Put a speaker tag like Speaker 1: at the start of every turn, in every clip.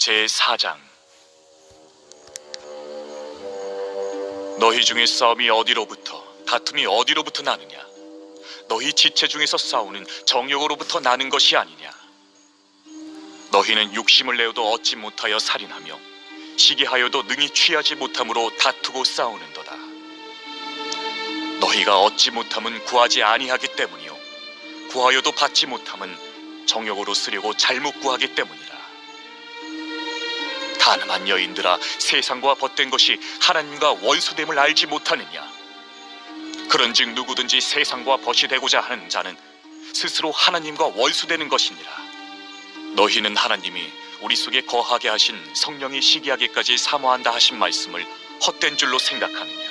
Speaker 1: 제4장. 너희 중에 싸움이 어디로부터, 다툼이 어디로부터 나느냐? 너희 지체 중에서 싸우는 정욕으로부터 나는 것이 아니냐? 너희는 육심을 내어도 얻지 못하여 살인하며 시기하여도 능히 취하지 못함으로 다투고 싸우는도다. 너희가 얻지 못함은 구하지 아니하기 때문이요, 구하여도 받지 못함은 정욕으로 쓰려고 잘못 구하기 때문이라. 가늠한 여인들아, 세상과 벗된 것이 하나님과 원수됨을 알지 못하느냐? 그런즉 누구든지 세상과 벗이 되고자 하는 자는 스스로 하나님과 원수되는 것이니라. 너희는 하나님이 우리 속에 거하게 하신 성령이 시기하기까지 사모한다 하신 말씀을 헛된 줄로 생각하느냐?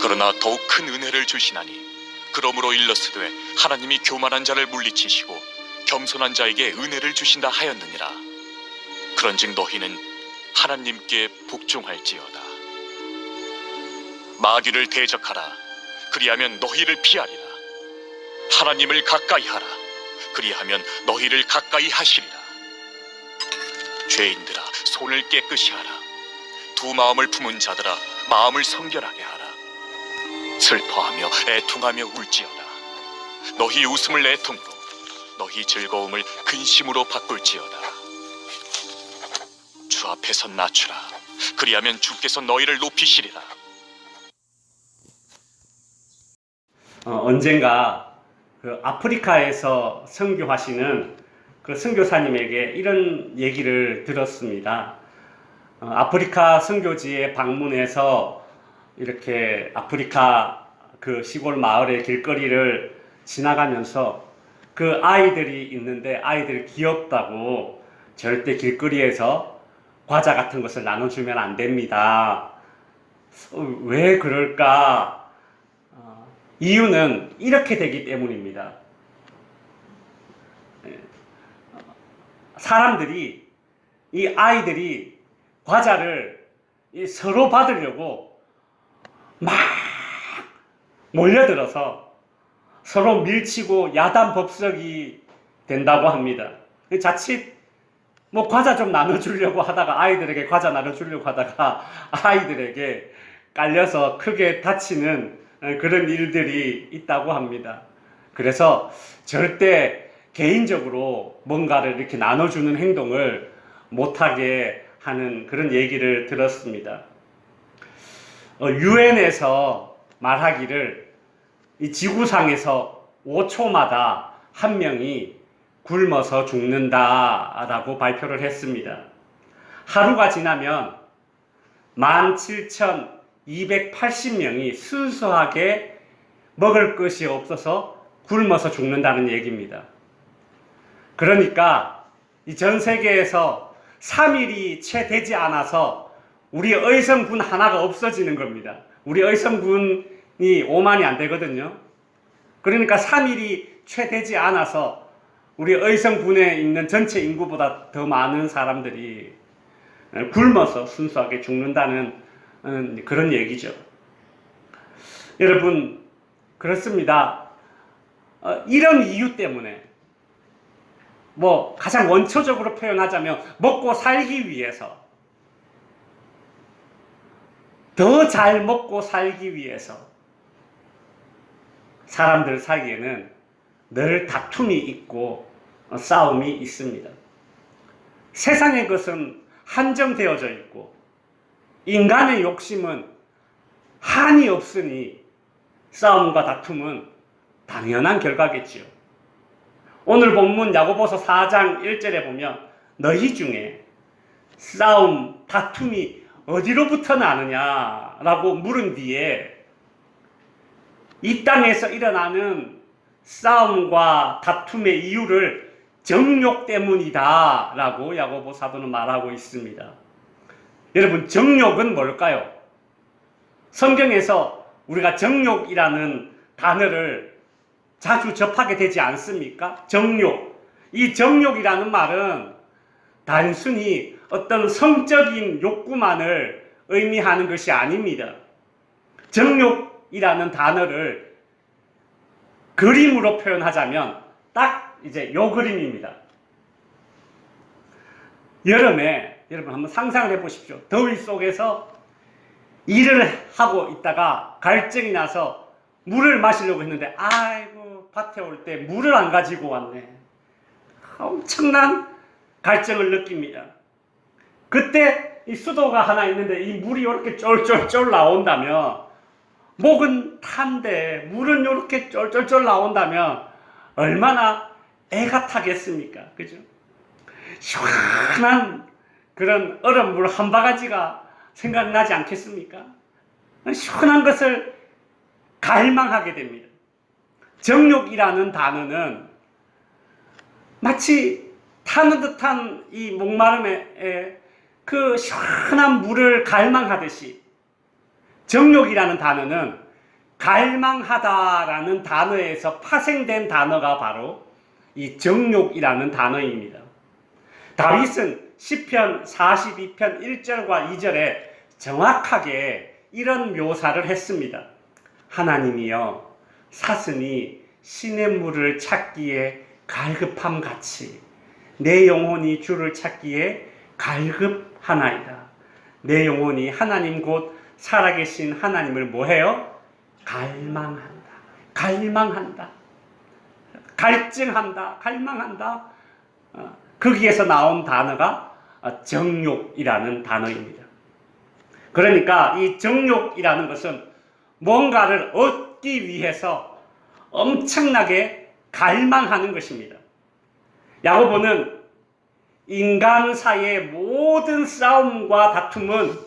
Speaker 1: 그러나 더욱 큰 은혜를 주시나니 그러므로 일렀으되 하나님이 교만한 자를 물리치시고 겸손한 자에게 은혜를 주신다 하였느니라. 그런즉 너희는 하나님께 복종할지어다. 마귀를 대적하라. 그리하면 너희를 피하리라. 하나님을 가까이 하라. 그리하면 너희를 가까이 하시리라. 죄인들아, 손을 깨끗이 하라. 두 마음을 품은 자들아, 마음을 성결하게 하라. 슬퍼하며 애통하며 울지어다. 너희 웃음을 애통으로, 너희 즐거움을 근심으로 바꿀지어다. 주 앞에서 낮추라. 그리하면 주께서 너희를 높이시리라.
Speaker 2: 언젠가 그 아프리카에서 선교하시는 그 선교사님에게 이런 얘기를 들었습니다. 아프리카 선교지에 방문해서 이렇게 아프리카 그 시골 마을의 길거리를 지나가면서 그 아이들이 있는데 아이들이 귀엽다고 절대 길거리에서 과자 같은 것을 나눠주면 안 됩니다. 왜 그럴까? 이유는 이렇게 되기 때문입니다. 사람들이, 이 아이들이 과자를 서로 받으려고 막 몰려들어서 서로 밀치고 야단법석이 된다고 합니다. 자칫 뭐 과자 좀 나눠주려고 하다가 아이들에게 과자 나눠주려고 하다가 아이들에게 깔려서 크게 다치는 그런 일들이 있다고 합니다. 그래서 절대 개인적으로 뭔가를 이렇게 나눠주는 행동을 못하게 하는 그런 얘기를 들었습니다. 유엔에서 말하기를 이 지구상에서 5초마다 한 명이 굶어서 죽는다라고 발표를 했습니다. 하루가 지나면 17,280명이 순수하게 먹을 것이 없어서 굶어서 죽는다는 얘기입니다. 그러니까 이 전 세계에서 3일이 채 되지 않아서 우리 의성분 하나가 없어지는 겁니다. 우리 의성분이 5만이 안 되거든요. 그러니까 3일이 채 되지 않아서 우리 의성분에 있는 전체 인구보다 더 많은 사람들이 굶어서 순수하게 죽는다는 그런 얘기죠. 여러분, 그렇습니다. 이런 이유 때문에 뭐 가장 원초적으로 표현하자면 먹고 살기 위해서, 더 잘 먹고 살기 위해서 사람들 사이에는 늘 다툼이 있고 싸움이 있습니다. 세상의 것은 한정되어져 있고 인간의 욕심은 한이 없으니 싸움과 다툼은 당연한 결과겠지요. 오늘 본문 야고보서 4장 1절에 보면 너희 중에 싸움, 다툼이 어디로부터 나느냐라고 물은 뒤에 이 땅에서 일어나는 싸움과 다툼의 이유를 정욕 때문이다 라고 야고보 사도는 말하고 있습니다. 여러분, 정욕은 뭘까요? 성경에서 우리가 정욕이라는 단어를 자주 접하게 되지 않습니까? 정욕. 이 정욕이라는 말은 단순히 어떤 성적인 욕구만을 의미하는 것이 아닙니다. 정욕이라는 단어를 그림으로 표현하자면 딱 이제 요 그림입니다. 여름에 여러분 한번 상상을 해보십시오. 더위 속에서 일을 하고 있다가 갈증이 나서 물을 마시려고 했는데 아이고 밭에 올 때 물을 안 가지고 왔네. 엄청난 갈증을 느낍니다. 그때 이 수도가 하나 있는데 이 물이 이렇게 쫄쫄쫄 나온다면 목은 탄데 물은 이렇게 쫄쫄쫄 나온다면 얼마나 애가 타겠습니까? 그죠? 시원한 그런 얼음물 한 바가지가 생각나지 않겠습니까? 시원한 것을 갈망하게 됩니다. 정욕이라는 단어는 마치 타는 듯한 이 목마름에 그 시원한 물을 갈망하듯이 정욕이라는 단어는 갈망하다라는 단어에서 파생된 단어가 바로 이 정욕이라는 단어입니다. 다윗은 시편 42편 1절과 2절에 정확하게 이런 묘사를 했습니다. 하나님이여 사슴이 시냇물을 찾기에 갈급함 같이 내 영혼이 주를 찾기에 갈급하나이다. 내 영혼이 하나님 곧 살아계신 하나님을 뭐해요? 갈망한다. 갈망한다. 갈증한다. 갈망한다. 거기에서 나온 단어가 정욕이라는 단어입니다. 그러니까 이 정욕이라는 것은 뭔가를 얻기 위해서 엄청나게 갈망하는 것입니다. 야고보는 인간 사이의 모든 싸움과 다툼은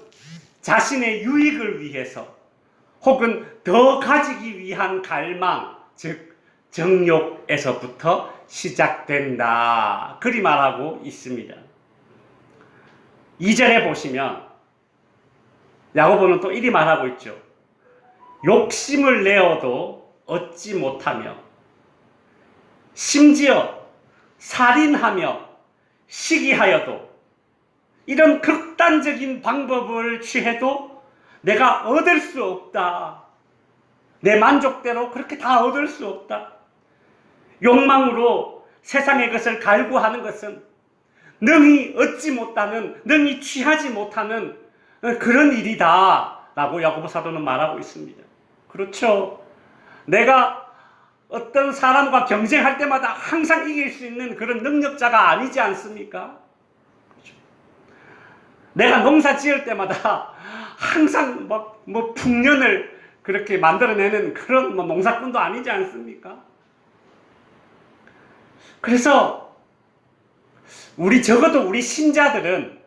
Speaker 2: 자신의 유익을 위해서 혹은 더 가지기 위한 갈망, 즉 정욕에서부터 시작된다. 그리 말하고 있습니다. 2절에 보시면 야고보는 또 이리 말하고 있죠. 욕심을 내어도 얻지 못하며 심지어 살인하며 시기하여도 이런 극단적인 방법을 취해도 내가 얻을 수 없다. 내 만족대로 그렇게 다 얻을 수 없다. 욕망으로 세상의 것을 갈구하는 것은 능히 얻지 못하는, 능히 취하지 못하는 그런 일이다 라고 야고보 사도는 말하고 있습니다. 그렇죠. 내가 어떤 사람과 경쟁할 때마다 항상 이길 수 있는 그런 능력자가 아니지 않습니까? 그렇죠. 내가 농사 지을 때마다 항상 뭐 풍년을 그렇게 만들어내는 그런 농사꾼도 아니지 않습니까? 그래서 적어도 우리 신자들은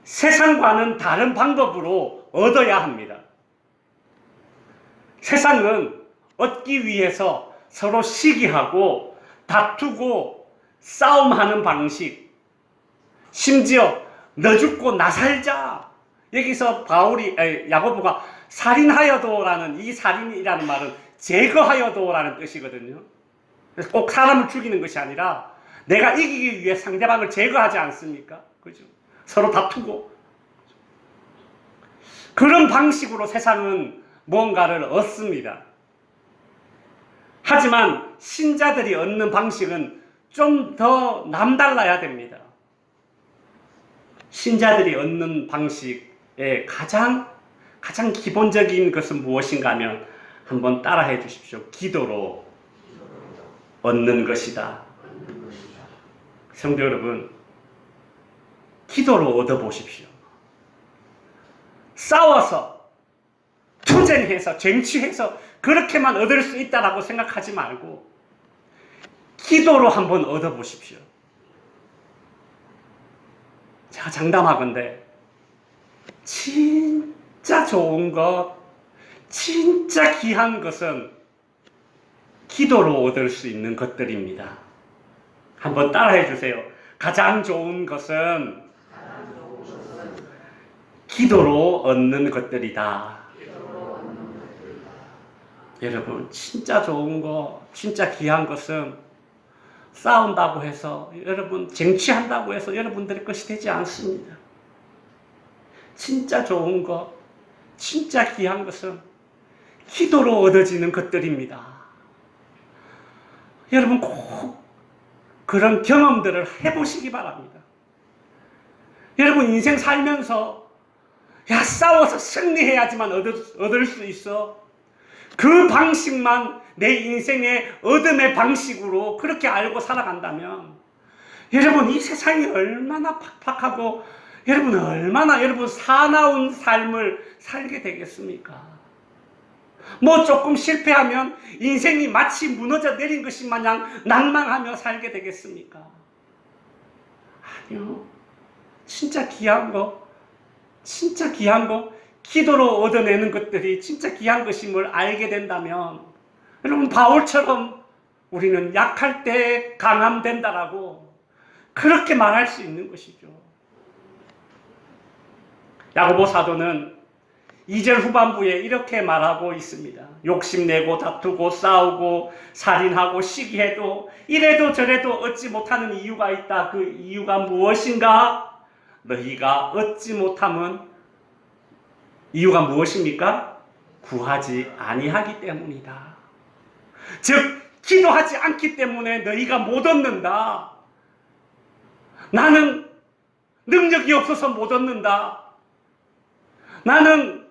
Speaker 2: 세상과는 다른 방법으로 얻어야 합니다. 세상은 얻기 위해서 서로 시기하고 다투고 싸움하는 방식, 심지어 너 죽고 나 살자. 여기서 야고보가 살인하여도라는 이 살인이라는 말은 제거하여도라는 뜻이거든요. 그래서 꼭 사람을 죽이는 것이 아니라 내가 이기기 위해 상대방을 제거하지 않습니까? 그죠? 서로 다투고. 그런 방식으로 세상은 뭔가를 얻습니다. 하지만 신자들이 얻는 방식은 좀 더 남달라야 됩니다. 신자들이 얻는 방식의 가장 기본적인 것은 무엇인가 하면 한번 따라해 주십시오. 기도로 얻는 것이다. 성도 여러분, 기도로 얻어보십시오. 싸워서, 투쟁해서, 쟁취해서 그렇게만 얻을 수 있다라고 생각하지 말고 기도로 한번 얻어보십시오. 제가 장담하건대 진짜 좋은 것, 진짜 귀한 것은 기도로 얻을 수 있는 것들입니다. 한번 따라해 주세요. 가장 좋은 것은 기도로 얻는 것들이다. 여러분, 진짜 좋은 거, 진짜 귀한 것은 싸운다고 해서, 여러분, 쟁취한다고 해서 여러분들의 것이 되지 않습니다. 진짜 좋은 것, 진짜 귀한 것은 기도로 얻어지는 것들입니다. 여러분, 꼭 그런 경험들을 해보시기 바랍니다. 여러분 인생 살면서 야 싸워서 승리해야지만 얻을 수 있어. 그 방식만 내 인생의 얻음의 방식으로 그렇게 알고 살아간다면 여러분 이 세상이 얼마나 팍팍하고 여러분 사나운 삶을 살게 되겠습니까? 뭐 조금 실패하면 인생이 마치 무너져 내린 것이 마냥 낭망하며 살게 되겠습니까? 아니요. 진짜 귀한 거 기도로 얻어내는 것들이 진짜 귀한 것임을 알게 된다면 여러분 바울처럼 우리는 약할 때 강함된다라고 그렇게 말할 수 있는 것이죠. 야고보 사도는 2절 후반부에 이렇게 말하고 있습니다. 욕심내고 다투고 싸우고 살인하고 시기해도 이래도 저래도 얻지 못하는 이유가 있다. 그 이유가 무엇인가? 너희가 얻지 못함은 이유가 무엇입니까? 구하지 아니하기 때문이다. 즉 기도하지 않기 때문에 너희가 못 얻는다. 나는 능력이 없어서 못 얻는다. 나는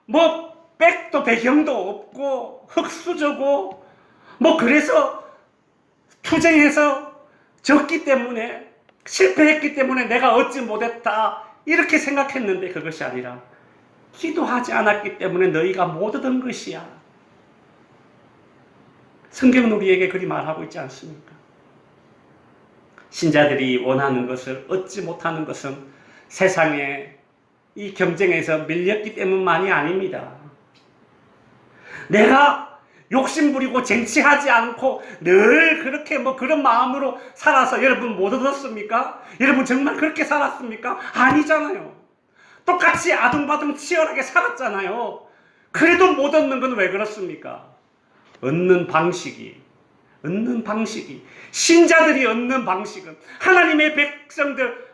Speaker 2: 뭐 백도 배경도 없고 흙수저고 뭐 그래서 투쟁해서 졌기 때문에 실패했기 때문에 내가 얻지 못했다 이렇게 생각했는데 그것이 아니라 기도하지 않았기 때문에 너희가 못 얻은 것이야. 성경은 우리에게 그리 말하고 있지 않습니까? 신자들이 원하는 것을 얻지 못하는 것은 세상에 이 경쟁에서 밀렸기 때문만이 아닙니다. 내가 욕심부리고 쟁취하지 않고 늘 그렇게 뭐 그런 마음으로 살아서 여러분 못 얻었습니까? 여러분 정말 그렇게 살았습니까? 아니잖아요. 똑같이 아둥바둥 치열하게 살았잖아요. 그래도 못 얻는 건 왜 그렇습니까? 얻는 방식이 신자들이 얻는 방식은 하나님의 백성들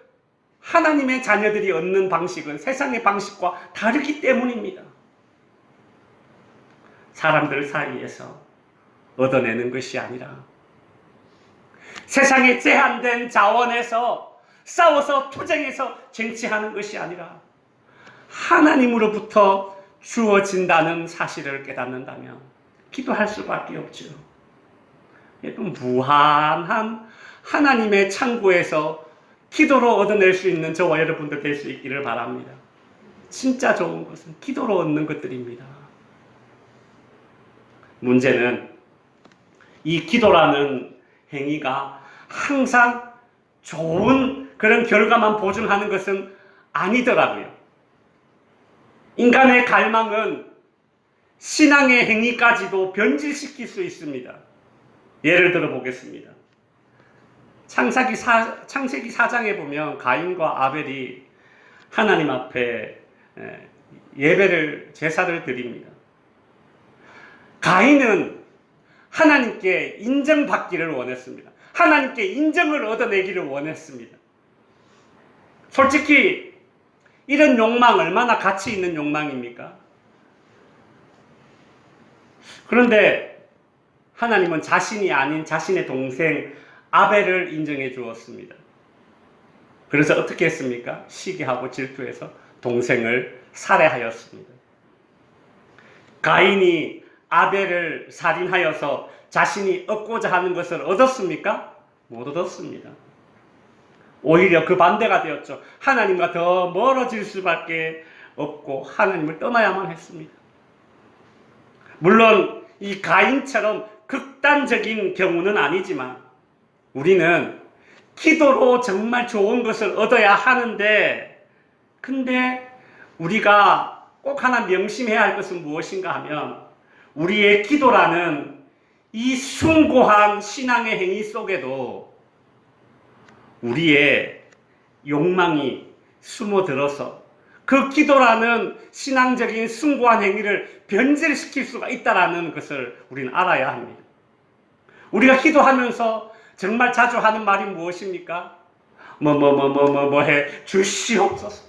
Speaker 2: 하나님의 자녀들이 얻는 방식은 세상의 방식과 다르기 때문입니다. 사람들 사이에서 얻어내는 것이 아니라 세상의 제한된 자원에서 싸워서 투쟁해서 쟁취하는 것이 아니라 하나님으로부터 주어진다는 사실을 깨닫는다면 기도할 수밖에 없죠. 무한한 하나님의 창고에서 기도로 얻어낼 수 있는 저와 여러분들 될 수 있기를 바랍니다. 진짜 좋은 것은 기도로 얻는 것들입니다. 문제는 이 기도라는 행위가 항상 좋은 그런 결과만 보증하는 것은 아니더라고요. 인간의 갈망은 신앙의 행위까지도 변질시킬 수 있습니다. 예를 들어 보겠습니다. 창세기 4장에 보면 가인과 아벨이 하나님 앞에 예배를 제사를 드립니다. 가인은 하나님께 인정받기를 원했습니다. 하나님께 인정을 얻어내기를 원했습니다. 솔직히 이런 욕망 얼마나 가치 있는 욕망입니까? 그런데 하나님은 자신이 아닌 자신의 동생 아벨을 인정해 주었습니다. 그래서 어떻게 했습니까? 시기하고 질투해서 동생을 살해하였습니다. 가인이 아벨을 살인하여서 자신이 얻고자 하는 것을 얻었습니까? 못 얻었습니다. 오히려 그 반대가 되었죠. 하나님과 더 멀어질 수밖에 없고 하나님을 떠나야만 했습니다. 물론 이 가인처럼 극단적인 경우는 아니지만 우리는 기도로 정말 좋은 것을 얻어야 하는데 근데 우리가 꼭 하나 명심해야 할 것은 무엇인가 하면 우리의 기도라는 이 숭고한 신앙의 행위 속에도 우리의 욕망이 숨어들어서 그 기도라는 신앙적인 숭고한 행위를 변질시킬 수가 있다는 것을 우리는 알아야 합니다. 우리가 기도하면서 정말 자주 하는 말이 무엇입니까? 해 주시옵소서.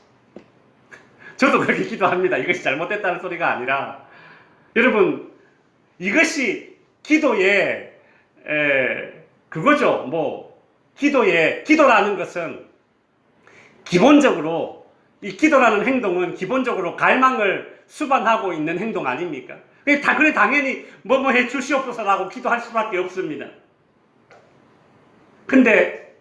Speaker 2: 저도 그렇게 기도합니다. 이것이 잘못됐다는 소리가 아니라 여러분 이것이 기도의 그거죠. 기도라는 것은 기본적으로 이 기도라는 행동은 기본적으로 갈망을 수반하고 있는 행동 아닙니까? 그래 당연히 뭐뭐 해 주시옵소서라고 기도할 수밖에 없습니다. 근데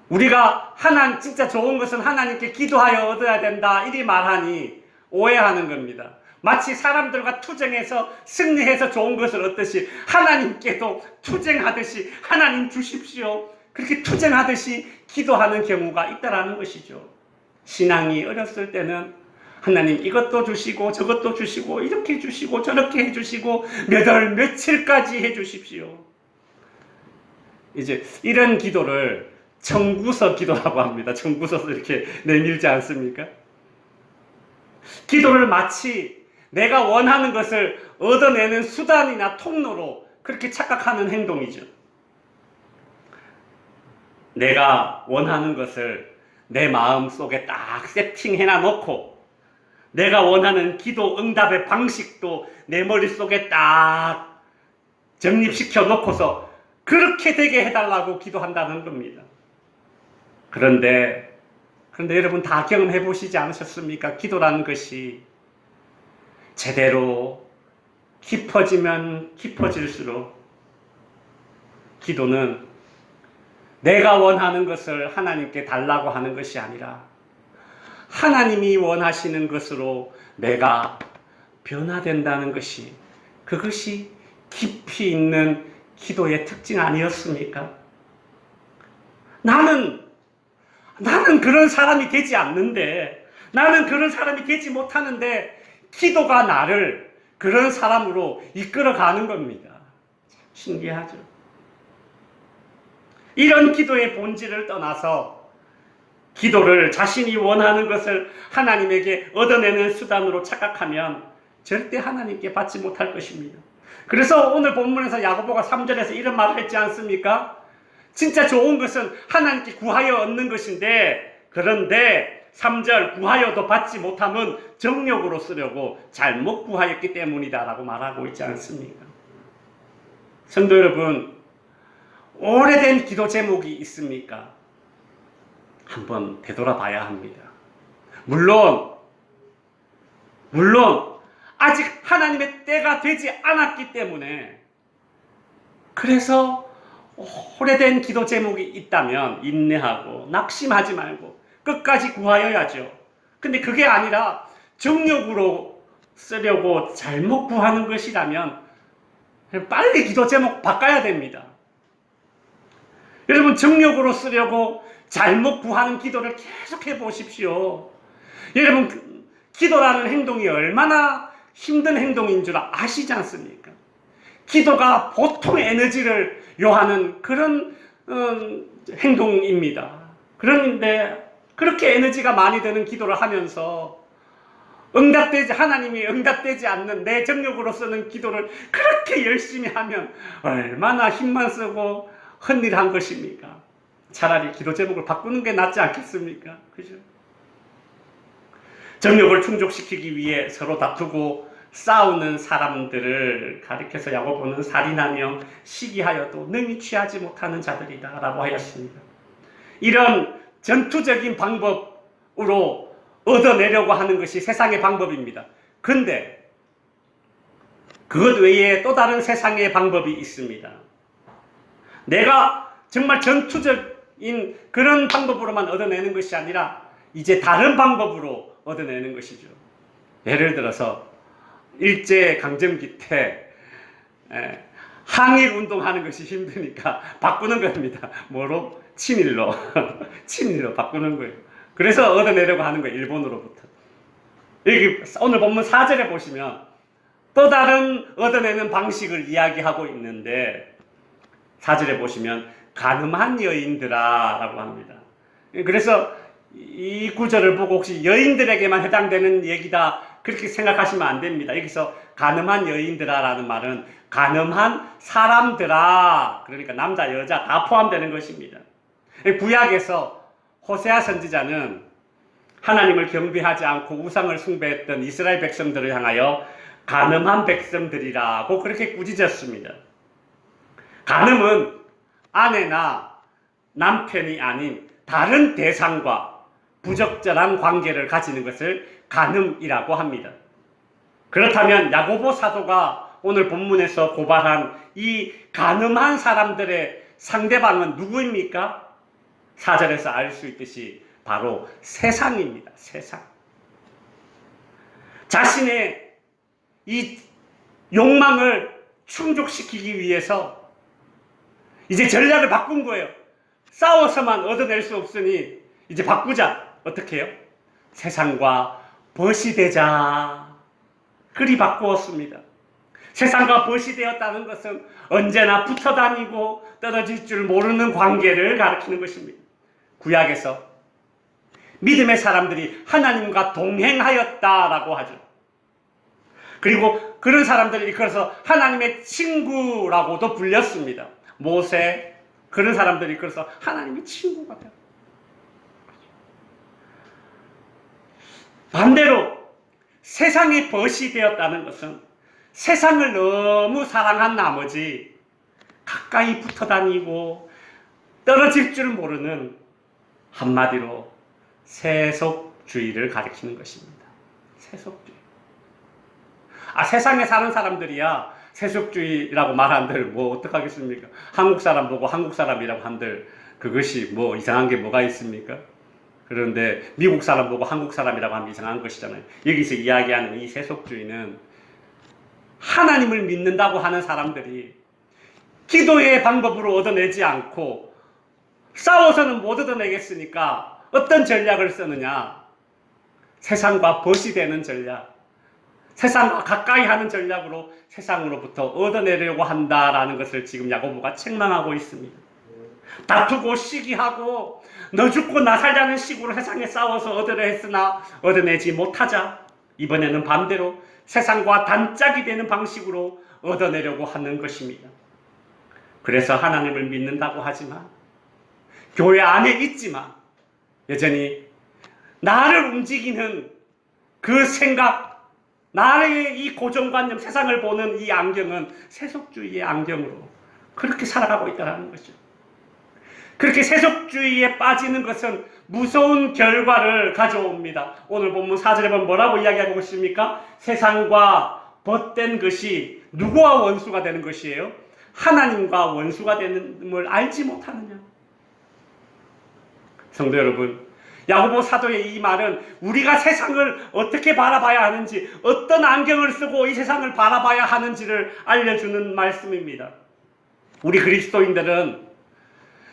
Speaker 2: 우리가 진짜 좋은 것은 하나님께 기도하여 얻어야 된다 이리 말하니 오해하는 겁니다. 마치 사람들과 투쟁해서 승리해서 좋은 것을 얻듯이 하나님께도 투쟁하듯이 하나님 주십시오. 그렇게 투쟁하듯이 기도하는 경우가 있다라는 것이죠. 신앙이 어렸을 때는 하나님 이것도 주시고 저것도 주시고 이렇게 해주시고 저렇게 해주시고 몇 월 며칠까지 해주십시오. 이제 이런 기도를 청구서 기도라고 합니다. 청구서도 이렇게 내밀지 않습니까? 기도를 마치 내가 원하는 것을 얻어내는 수단이나 통로로 그렇게 착각하는 행동이죠. 내가 원하는 것을 내 마음속에 딱 세팅해놔 놓고 내가 원하는 기도 응답의 방식도 내 머릿속에 딱 정립시켜 놓고서 그렇게 되게 해달라고 기도한다는 겁니다. 그런데 여러분 다 경험해 보시지 않으셨습니까? 기도라는 것이 제대로 깊어지면 깊어질수록 기도는 내가 원하는 것을 하나님께 달라고 하는 것이 아니라 하나님이 원하시는 것으로 내가 변화된다는 것이 그것이 깊이 있는 기도의 특징 아니었습니까? 나는 그런 사람이 되지 않는데 나는 그런 사람이 되지 못하는데 기도가 나를 그런 사람으로 이끌어가는 겁니다. 신기하죠? 이런 기도의 본질을 떠나서 기도를 자신이 원하는 것을 하나님에게 얻어내는 수단으로 착각하면 절대 하나님께 받지 못할 것입니다. 그래서 오늘 본문에서 야고보가 3절에서 이런 말을 했지 않습니까? 진짜 좋은 것은 하나님께 구하여 얻는 것인데 그런데 3절 구하여도 받지 못함은 정욕으로 쓰려고 잘못 구하였기 때문이다 라고 말하고 있지 않습니까? 성도 여러분, 오래된 기도 제목이 있습니까? 한번 되돌아봐야 합니다. 물론 아직 하나님의 때가 되지 않았기 때문에 그래서 오래된 기도 제목이 있다면 인내하고 낙심하지 말고 끝까지 구하여야죠. 근데 그게 아니라 정욕으로 쓰려고 잘못 구하는 것이라면 빨리 기도 제목 바꿔야 됩니다. 여러분 정욕으로 쓰려고 잘못 구하는 기도를 계속해 보십시오. 여러분 기도라는 행동이 얼마나 힘든 행동인 줄 아시지 않습니까? 기도가 보통 에너지를 요하는 그런 행동입니다. 그런데 그렇게 에너지가 많이 드는 기도를 하면서 하나님이 응답되지 않는 내 정욕으로 쓰는 기도를 그렇게 열심히 하면 얼마나 힘만 쓰고 헛일한 것입니까? 차라리 기도 제목을 바꾸는 게 낫지 않겠습니까? 그죠? 정욕을 충족시키기 위해 서로 다투고 싸우는 사람들을 가리켜서 야고보는 살인하며 시기하여도 능히 취하지 못하는 자들이다 라고 하였습니다. 이런 전투적인 방법으로 얻어내려고 하는 것이 세상의 방법입니다. 근데 그것 외에 또 다른 세상의 방법이 있습니다. 내가 정말 전투적인 그런 방법으로만 얻어내는 것이 아니라 이제 다른 방법으로 얻어내는 것이죠. 예를 들어서 일제강점기 때 항일 운동하는 것이 힘드니까 바꾸는 겁니다. 뭐로? 친일로. 친일로 바꾸는 거예요. 그래서 얻어내려고 하는 거예요. 일본으로부터. 여기 오늘 본문 4절에 보시면 또 다른 얻어내는 방식을 이야기하고 있는데 4절에 보시면 가늠한 여인들아 라고 합니다. 그래서 이 구절을 보고 혹시 여인들에게만 해당되는 얘기다 그렇게 생각하시면 안 됩니다. 여기서 가늠한 여인들아 라는 말은 가늠한 사람들아, 그러니까 남자 여자 다 포함되는 것입니다. 구약에서 호세아 선지자는 하나님을 경배하지 않고 우상을 숭배했던 이스라엘 백성들을 향하여 가늠한 백성들이라고 그렇게 꾸짖었습니다. 간음은 아내나 남편이 아닌 다른 대상과 부적절한 관계를 가지는 것을 간음이라고 합니다. 그렇다면 야고보 사도가 오늘 본문에서 고발한 이 간음한 사람들의 상대방은 누구입니까? 4절에서 알 수 있듯이 바로 세상입니다. 세상. 자신의 이 욕망을 충족시키기 위해서 이제 전략을 바꾼 거예요. 싸워서만 얻어낼 수 없으니 이제 바꾸자. 어떻게 해요? 세상과 벗이 되자. 그리 바꾸었습니다. 세상과 벗이 되었다는 것은 언제나 붙어 다니고 떨어질 줄 모르는 관계를 가리키는 것입니다. 구약에서 믿음의 사람들이 하나님과 동행하였다라고 하죠. 그리고 그런 사람들을 이끌어서 하나님의 친구라고도 불렸습니다. 모세, 그런 사람들이 이끌어서 하나님의 친구가 되었다. 반대로 세상의 벗이 되었다는 것은 세상을 너무 사랑한 나머지 가까이 붙어 다니고 떨어질 줄 모르는, 한마디로 세속주의를 가리키는 것입니다. 세속주의. 세상에 사는 사람들이야 세속주의라고 말한들 뭐 어떡하겠습니까? 한국 사람 보고 한국 사람이라고 한들 그것이 뭐 이상한 게 뭐가 있습니까? 그런데 미국 사람 보고 한국 사람이라고 하면 이상한 것이잖아요. 여기서 이야기하는 이 세속주의는 하나님을 믿는다고 하는 사람들이 기도의 방법으로 얻어내지 않고 싸워서는 못 얻어내겠으니까 어떤 전략을 쓰느냐? 세상과 벗이 되는 전략, 세상과 가까이 하는 전략으로 세상으로부터 얻어내려고 한다라는 것을 지금 야고보가 책망하고 있습니다. 다투고 시기하고 너 죽고 나 살자는 식으로 세상에 싸워서 얻으려 했으나 얻어내지 못하자. 이번에는 반대로 세상과 단짝이 되는 방식으로 얻어내려고 하는 것입니다. 그래서 하나님을 믿는다고 하지만, 교회 안에 있지만 여전히 나를 움직이는 그 생각, 나의 이 고정관념, 세상을 보는 이 안경은 세속주의의 안경으로 그렇게 살아가고 있다는 거죠. 그렇게 세속주의에 빠지는 것은 무서운 결과를 가져옵니다. 오늘 본문 4절에 보면 뭐라고 이야기하고 있습니까? 세상과 벗된 것이 누구와 원수가 되는 것이에요? 하나님과 원수가 되는 걸 알지 못하느냐? 성도 여러분, 야고보 사도의 이 말은 우리가 세상을 어떻게 바라봐야 하는지, 어떤 안경을 쓰고 이 세상을 바라봐야 하는지를 알려주는 말씀입니다. 우리 그리스도인들은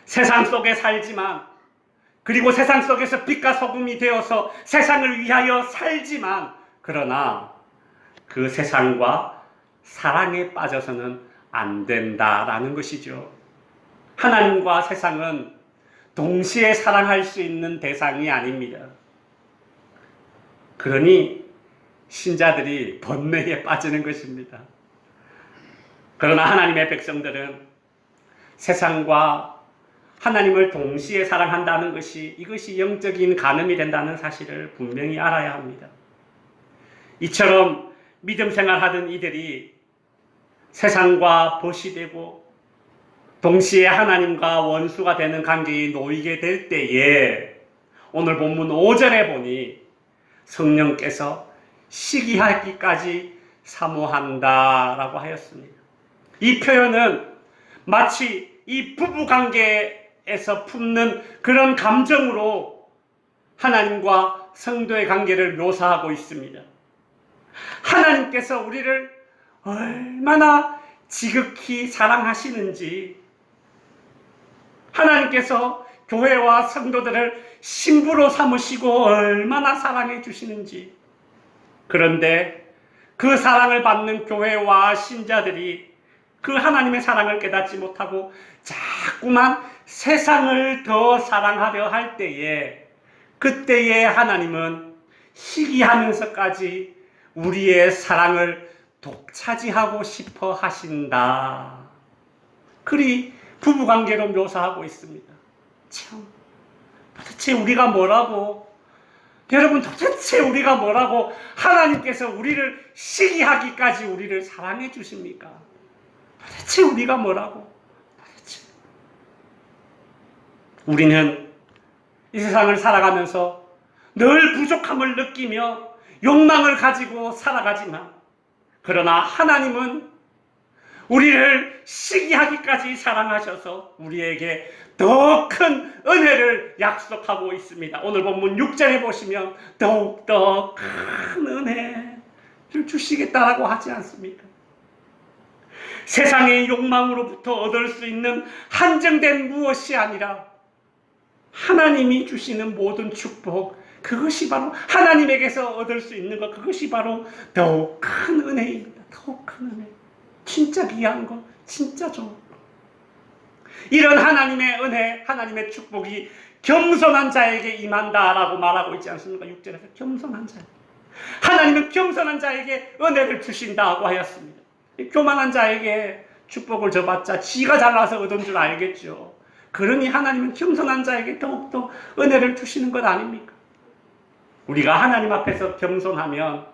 Speaker 2: 세상 속에 살지만, 그리고 세상 속에서 빛과 소금이 되어서 세상을 위하여 살지만, 그러나 그 세상과 사랑에 빠져서는 안 된다라는 것이죠. 하나님과 세상은 동시에 사랑할 수 있는 대상이 아닙니다. 그러니 신자들이 번뇌에 빠지는 것입니다. 그러나 하나님의 백성들은 세상과 하나님을 동시에 사랑한다는 것이, 이것이 영적인 간음이 된다는 사실을 분명히 알아야 합니다. 이처럼 믿음 생활하던 이들이 세상과 벗이 되고 동시에 하나님과 원수가 되는 관계에 놓이게 될 때에 오늘 본문 5절에 보니 성령께서 시기하기까지 사모한다라고 하였습니다. 이 표현은 마치 이 부부관계에서 품는 그런 감정으로 하나님과 성도의 관계를 묘사하고 있습니다. 하나님께서 우리를 얼마나 지극히 사랑하시는지, 하나님께서 교회와 성도들을 신부로 삼으시고 얼마나 사랑해 주시는지, 그런데 그 사랑을 받는 교회와 신자들이 그 하나님의 사랑을 깨닫지 못하고 자꾸만 세상을 더 사랑하려 할 때에, 그때에 하나님은 시기하면서까지 우리의 사랑을 독차지하고 싶어 하신다. 그리 부부관계로 묘사하고 있습니다. 참, 도대체 우리가 뭐라고, 여러분 도대체 우리가 뭐라고 하나님께서 우리를 시기하기까지 우리를 사랑해 주십니까? 도대체 우리가 뭐라고? 도대체 우리는 이 세상을 살아가면서 늘 부족함을 느끼며 욕망을 가지고 살아가지만, 그러나 하나님은 우리를 시기하기까지 사랑하셔서 우리에게 더 큰 은혜를 약속하고 있습니다. 오늘 본문 6절에 보시면 더욱더 큰 은혜를 주시겠다라고 하지 않습니까? 세상의 욕망으로부터 얻을 수 있는 한정된 무엇이 아니라 하나님이 주시는 모든 축복, 그것이 바로 하나님에게서 얻을 수 있는 것, 그것이 바로 더욱 큰 은혜입니다. 더욱 큰 은혜. 진짜 귀한 거, 진짜 좋은 거. 이런 하나님의 은혜, 하나님의 축복이 겸손한 자에게 임한다라고 말하고 있지 않습니까? 6절에서 겸손한 자. 하나님은 겸손한 자에게 은혜를 주신다고 하였습니다. 교만한 자에게 축복을 줘봤자 지가 잘나서 얻은 줄 알겠죠. 그러니 하나님은 겸손한 자에게 더욱더 은혜를 주시는 것 아닙니까? 우리가 하나님 앞에서 겸손하면,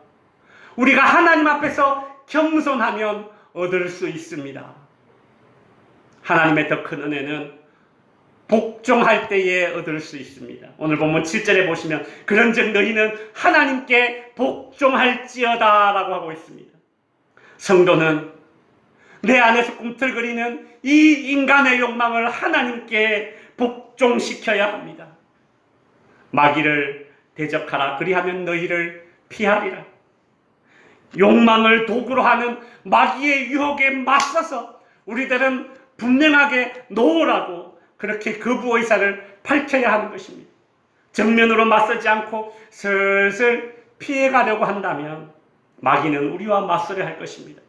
Speaker 2: 우리가 하나님 앞에서 겸손하면 얻을 수 있습니다. 하나님의 더 큰 은혜는 복종할 때에 얻을 수 있습니다. 오늘 본문 7절에 보시면 그런즉 너희는 하나님께 복종할지어다 라고 하고 있습니다. 성도는 내 안에서 꿈틀거리는 이 인간의 욕망을 하나님께 복종시켜야 합니다. 마귀를 대적하라, 그리하면 너희를 피하리라. 욕망을 도구로 하는 마귀의 유혹에 맞서서 우리들은 분명하게 놓으라고 그렇게 거부 의사를 밝혀야 하는 것입니다. 정면으로 맞서지 않고 슬슬 피해가려고 한다면 마귀는 우리와 맞서려 할 것입니다.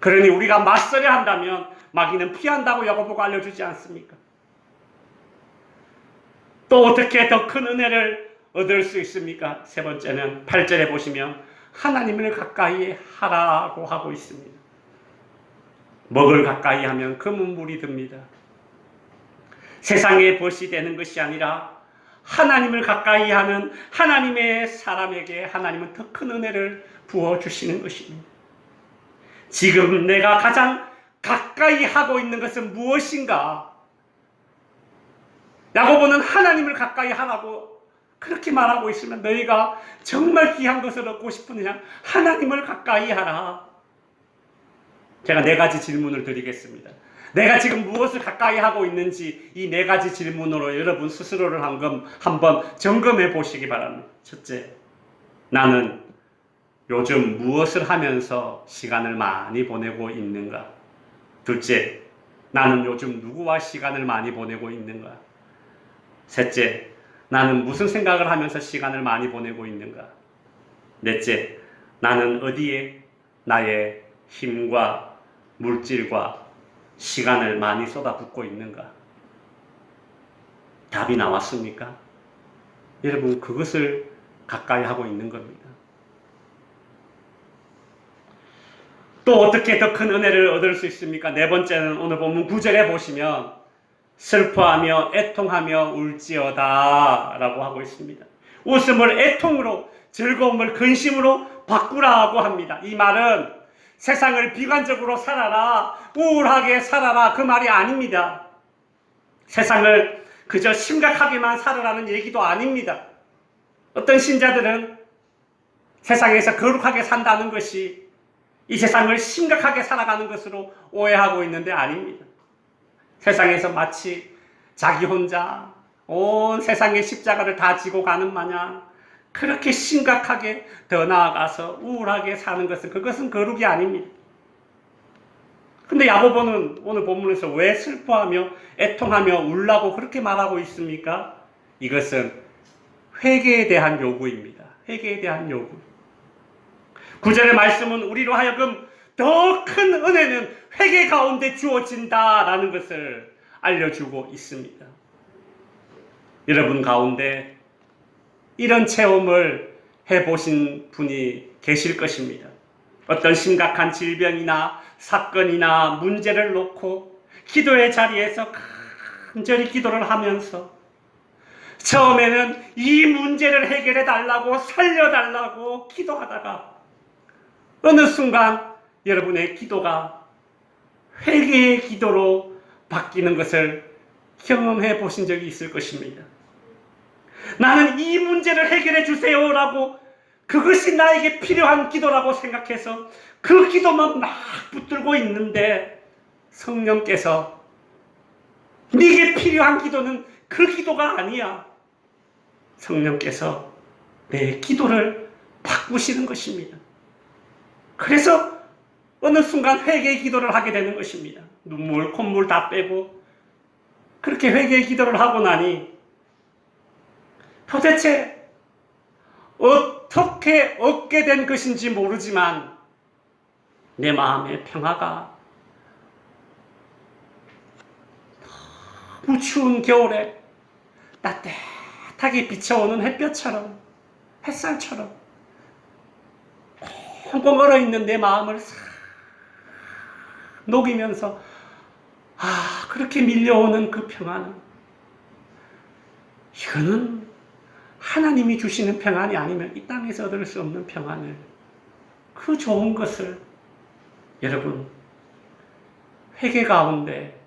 Speaker 2: 그러니 우리가 맞서려 한다면 마귀는 피한다고 야고보가 알려주지 않습니까? 또 어떻게 더 큰 은혜를 얻을 수 있습니까? 세 번째는 8절에 보시면 하나님을 가까이 하라고 하고 있습니다. 먹을 가까이 하면 금은 물이 듭니다. 세상의 벗이 되는 것이 아니라 하나님을 가까이 하는 하나님의 사람에게 하나님은 더 큰 은혜를 부어주시는 것입니다. 지금 내가 가장 가까이 하고 있는 것은 무엇인가? 야고보는 하나님을 가까이 하라고 그렇게 말하고 있으면 너희가 정말 귀한 것을 얻고 싶으느냐? 하나님을 가까이 하라. 제가 4가지 질문을 드리겠습니다. 내가 지금 무엇을 가까이 하고 있는지 이 4가지 질문으로 여러분 스스로를 한번 점검해 보시기 바랍니다. 첫째, 나는 요즘 무엇을 하면서 시간을 많이 보내고 있는가? 둘째, 나는 요즘 누구와 시간을 많이 보내고 있는가? 셋째, 나는 무슨 생각을 하면서 시간을 많이 보내고 있는가? 넷째, 나는 어디에 나의 힘과 물질과 시간을 많이 쏟아붓고 있는가? 답이 나왔습니까? 여러분, 그것을 가까이 하고 있는 겁니다. 또 어떻게 더 큰 은혜를 얻을 수 있습니까? 네 번째는 오늘 본문 9절에 보시면 슬퍼하며 애통하며 울지어다 라고 하고 있습니다. 웃음을 애통으로, 즐거움을 근심으로 바꾸라고 합니다. 이 말은 세상을 비관적으로 살아라, 우울하게 살아라, 그 말이 아닙니다. 세상을 그저 심각하게만 살아라는 얘기도 아닙니다. 어떤 신자들은 세상에서 거룩하게 산다는 것이 이 세상을 심각하게 살아가는 것으로 오해하고 있는데 아닙니다. 세상에서 마치 자기 혼자 온 세상의 십자가를 다 지고 가는 마냥 그렇게 심각하게 더 나아가서 우울하게 사는 것은, 그것은 거룩이 아닙니다. 근데 야고보는 오늘 본문에서 왜 슬퍼하며 애통하며 울라고 그렇게 말하고 있습니까? 이것은 회개에 대한 요구입니다. 회개에 대한 요구. 9절의 말씀은 우리로 하여금 더 큰 은혜는 회개 가운데 주어진다라는 것을 알려주고 있습니다. 여러분 가운데 이런 체험을 해보신 분이 계실 것입니다. 어떤 심각한 질병이나 사건이나 문제를 놓고 기도의 자리에서 간절히 기도를 하면서 처음에는 이 문제를 해결해 달라고, 살려달라고 기도하다가 어느 순간 여러분의 기도가 회개의 기도로 바뀌는 것을 경험해 보신 적이 있을 것입니다. 나는 이 문제를 해결해 주세요라고, 그것이 나에게 필요한 기도라고 생각해서 그 기도만 막 붙들고 있는데, 성령께서 네게 필요한 기도는 그 기도가 아니야. 성령께서 내 기도를 바꾸시는 것입니다. 그래서 어느 순간 회개의 기도를 하게 되는 것입니다. 눈물, 콧물 다 빼고 그렇게 회개의 기도를 하고 나니 도대체 어떻게 얻게 된 것인지 모르지만 내 마음의 평화가 너무 추운 겨울에 따뜻하게 비춰오는 햇볕처럼, 햇살처럼 꽁꽁 얼어있는 내 마음을 싹 녹이면서, 그렇게 밀려오는 그 평안은, 이거는 하나님이 주시는 평안이 아니면 이 땅에서 얻을 수 없는 평안을, 그 좋은 것을 여러분 회개 가운데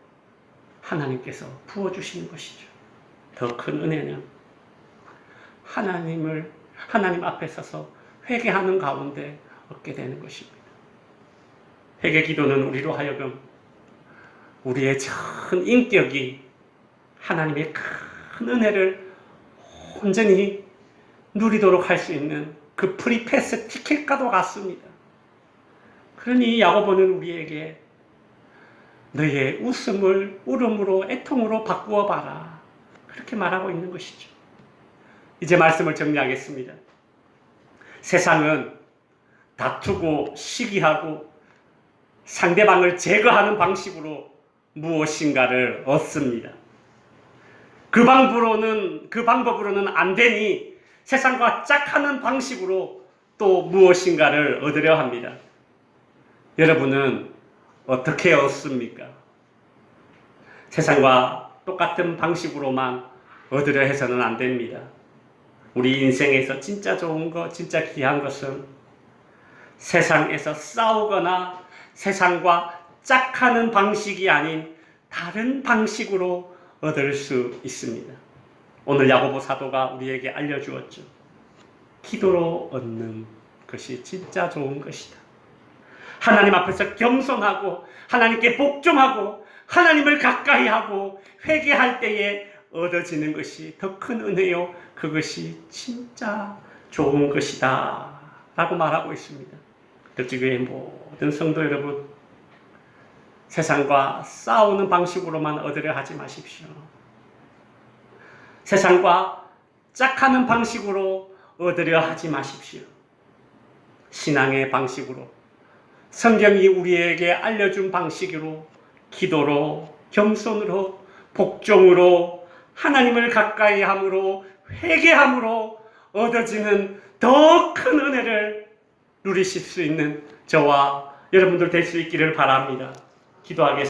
Speaker 2: 하나님께서 부어주시는 것이죠. 더 큰 은혜는 하나님 앞에 서서 회개하는 가운데 얻게 되는 것입니다. 회개 기도는 우리로 하여금 우리의 전 인격이 하나님의 큰 은혜를 온전히 누리도록 할 수 있는 그 프리패스 티켓과도 같습니다. 그러니 야고보는 우리에게 너의 웃음을 울음으로, 애통으로 바꾸어 봐라, 그렇게 말하고 있는 것이죠. 이제 말씀을 정리하겠습니다. 세상은 다투고 시기하고 상대방을 제거하는 방식으로 무엇인가를 얻습니다. 그 방법으로는 안 되니 세상과 짝하는 방식으로 또 무엇인가를 얻으려 합니다. 여러분은 어떻게 얻습니까? 세상과 똑같은 방식으로만 얻으려 해서는 안 됩니다. 우리 인생에서 진짜 좋은 것, 진짜 귀한 것은 세상에서 싸우거나 세상과 짝하는 방식이 아닌 다른 방식으로 얻을 수 있습니다. 오늘 야고보 사도가 우리에게 알려주었죠. 기도로 얻는 것이 진짜 좋은 것이다. 하나님 앞에서 겸손하고 하나님께 복종하고 하나님을 가까이 하고 회개할 때에 얻어지는 것이 더 큰 은혜요, 그것이 진짜 좋은 것이다 라고 말하고 있습니다. 특집교회 모든 성도 여러분, 세상과 싸우는 방식으로만 얻으려 하지 마십시오. 세상과 짝하는 방식으로 얻으려 하지 마십시오. 신앙의 방식으로, 성경이 우리에게 알려준 방식으로, 기도로, 겸손으로, 복종으로, 하나님을 가까이 함으로, 회개함으로 얻어지는 더 큰 은혜를 누리실 수 있는 저와 여러분들 될 수 있기를 바랍니다. 기도하겠습니다.